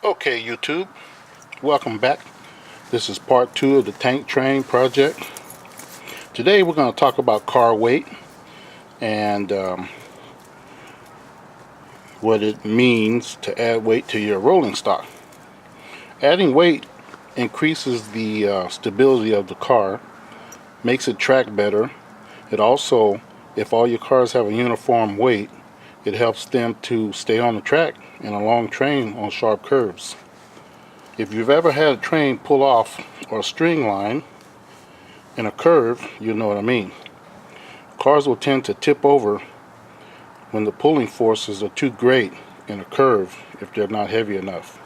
Okay, YouTube, welcome back. This is part 2 of the tank train project. Today we're going to talk about car weight and what it means to add weight to your rolling stock. Adding weight increases the stability of the car, makes it track better. It also, if all your cars have a uniform weight, it helps them to stay on the track in a long train on sharp curves. If you've ever had a train pull off or a string line in a curve, you know what I mean. Cars will tend to tip over when the pulling forces are too great in a curve if they're not heavy enough.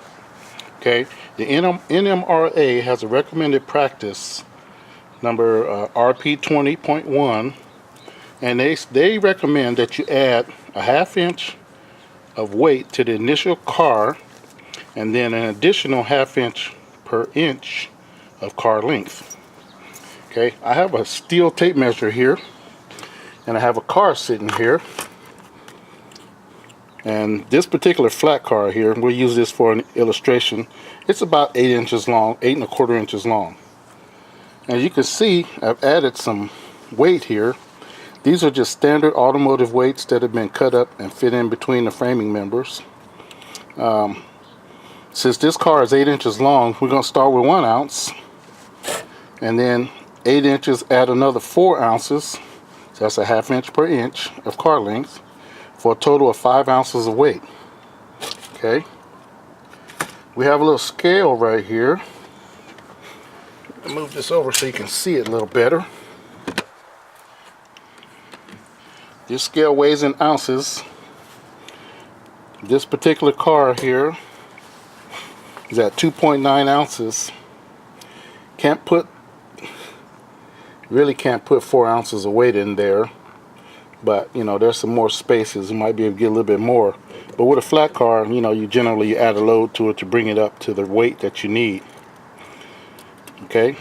Okay, the NMRA has a recommended practice number RP.20.1, and they recommend that you add a ½ inch of weight to the initial car and then an additional ½ inch per inch of car length. Okay, I have a steel tape measure here, and I have a car sitting here, and this particular flat car here, we'll use this for an illustration. It's about 8 inches long, 8¼ inches long. As you can see, I've added some weight here. These are just standard automotive weights that have been cut up and fit in between the framing members. Since this car is 8 inches long, we're going to start with 1 ounce, and then 8 inches add another 4 ounces. So that's a ½ inch per inch of car length, for a total of 5 ounces of weight. Okay, we have a little scale right here. I'll move this over so you can see it a little better. This scale weighs in ounces. This particular car here is at 2.9 ounces. Really can't put 4 ounces of weight in there, but you know, there's some more spaces. You might be able to get a little bit more. But with a flat car, you know, you generally add a load to it to bring it up to the weight that you need. Okay,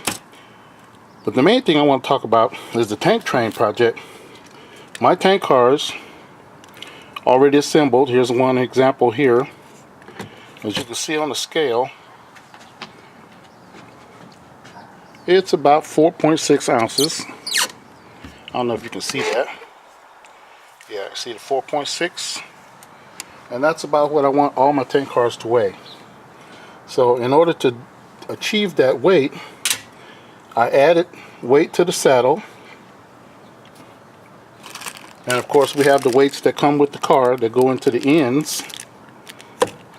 but the main thing I want to talk about is the tank train project. My tank cars already assembled. Here's one example here. As you can see on the scale, it's about 4.6 ounces. I don't know if you can see that. Yeah, see the 4.6, and that's about what I want all my tank cars to weigh. So in order to achieve that weight, I added weight to the saddle, and of course we have the weights that come with the car that go into the ends.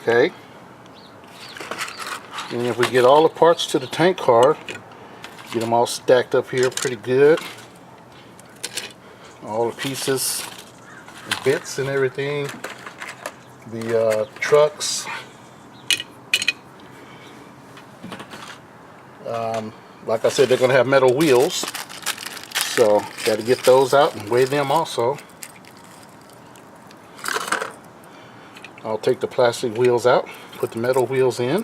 Okay, and if we get all the parts to the tank car, get them all stacked up here pretty good, all the pieces, the bits and everything, the trucks, like I said, they're going to have metal wheels, so got to get those out and weigh them also. I'll take the plastic wheels out, put the metal wheels in.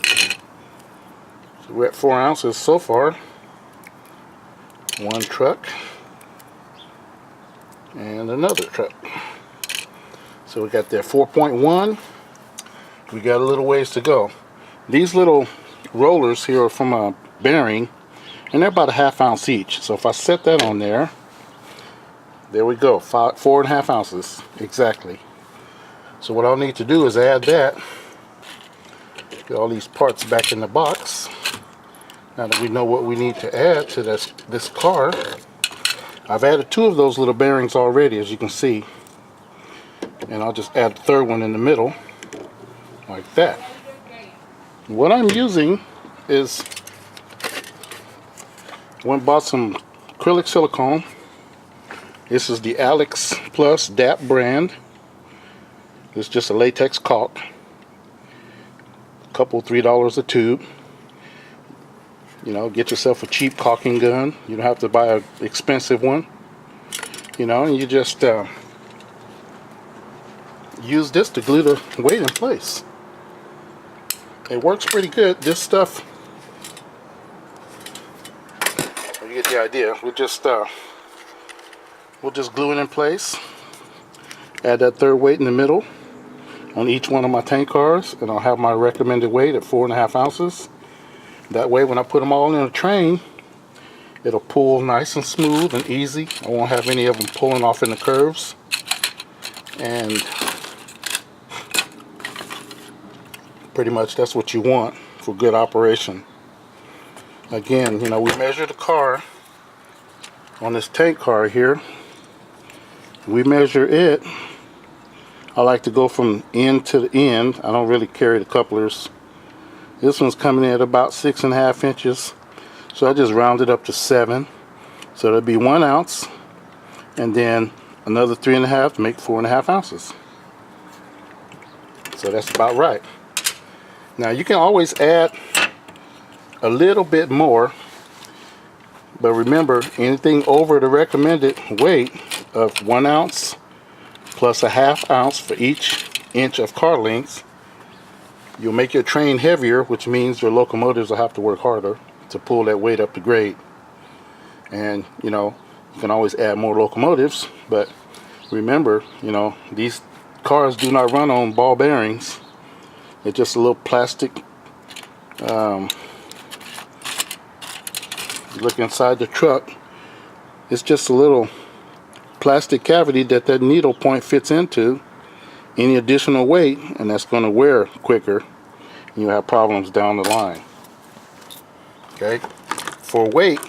So we're at 4 ounces so far. One truck and another truck. So we got there 4.1. We got a little ways to go. These little rollers here are from a bearing, and they're about a ½ ounce each. So if I set that on there, there we go, 4.5 ounces exactly. So what I'll need to do is add that. Get all these parts back in the box. Now that we know what we need to add to this car, I've added 2 of those little bearings already, as you can see, and I'll just add the third one in the middle like that. What I'm using is, I went and bought some acrylic silicone. This is the Alex Plus DAP brand. It's just a latex caulk, $3 a tube. You know, get yourself a cheap caulking gun. You don't have to buy an expensive one. You know, and you just use this to glue the weight in place. It works pretty good. This stuff, you get the idea. We'll just glue it in place. Add that third weight in the middle. on each one of my tank cars, and I'll have my recommended weight at 4.5 ounces. That way when I put them all in a train, it'll pull nice and smooth and easy. I won't have any of them pulling off in the curves. And pretty much that's what you want for good operation. Again, you know, we measure the car on this tank car here. We measure it. I like to go from end to the end. I don't really carry the couplers. This one's coming in at about 6.5 inches. So I just rounded up to 7. So that'll be 1 ounce. And then another 3.5 to make 4.5 ounces. So that's about right. Now you can always add a little bit more. But remember, anything over the recommended weight of 1 ounce plus 1/2 ounce for each inch of car length, you'll make your train heavier, which means your locomotives will have to work harder to pull that weight up to grade. And you know, you can always add more locomotives, but remember, you know, these cars do not run on ball bearings. They're just a little plastic. You look inside the truck, it's just a little plastic cavity that needle point fits into. Any additional weight, and that's going to wear quicker, and you'll have problems down the line. Okay, for weight,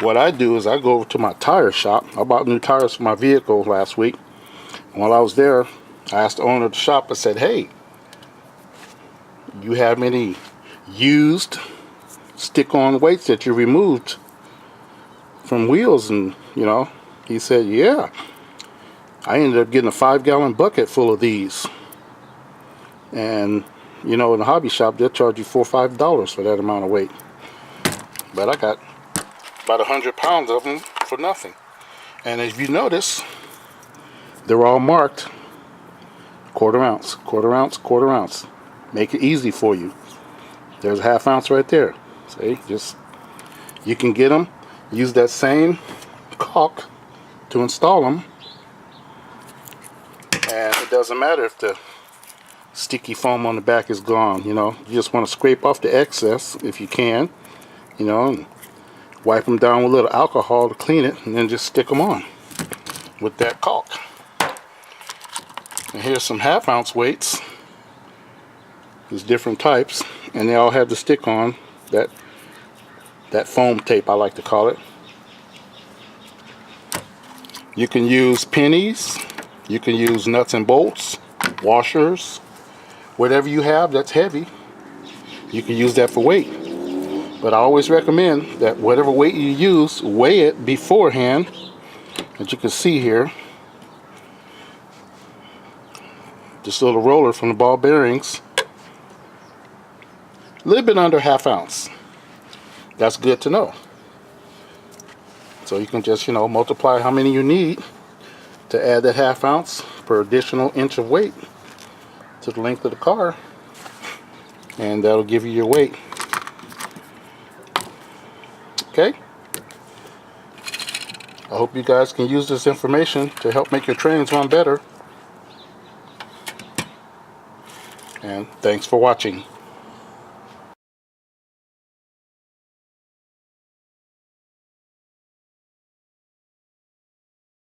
what I do is I go over to my tire shop. I bought new tires for my vehicle last week. And while I was there, I asked the owner of the shop, I said, hey, you have any used stick-on weights that you removed from wheels? And you know, he said, yeah, I ended up getting a 5-gallon bucket full of these. And you know, in the hobby shop they'll charge you $4 or $5 for that amount of weight, but I got about 100 pounds of them for nothing. And if you notice, they're all marked 1/4 ounce, 1/4 ounce, 1/4 ounce. Make it easy for you. There's a 1/2 ounce right there. See, just, you can get them, use that same caulk to install them, and it doesn't matter if the sticky foam on the back is gone. You know, you just want to scrape off the excess if you can, you know, and wipe them down with a little alcohol to clean it, and then just stick them on with that caulk. And here's some 1/2 ounce weights. There's different types, and they all have the stick on that foam tape, I like to call it. You can use pennies, you can use nuts and bolts, washers, whatever you have that's heavy, you can use that for weight. But I always recommend that whatever weight you use, weigh it beforehand. As you can see here, this little roller from the ball bearings, a little bit under 1/2 ounce. That's good to know. So you can just, you know, multiply how many you need to add that 1/2 ounce per additional inch of weight to the length of the car, and that'll give you your weight. Okay, I hope you guys can use this information to help make your trains run better, and thanks for watching.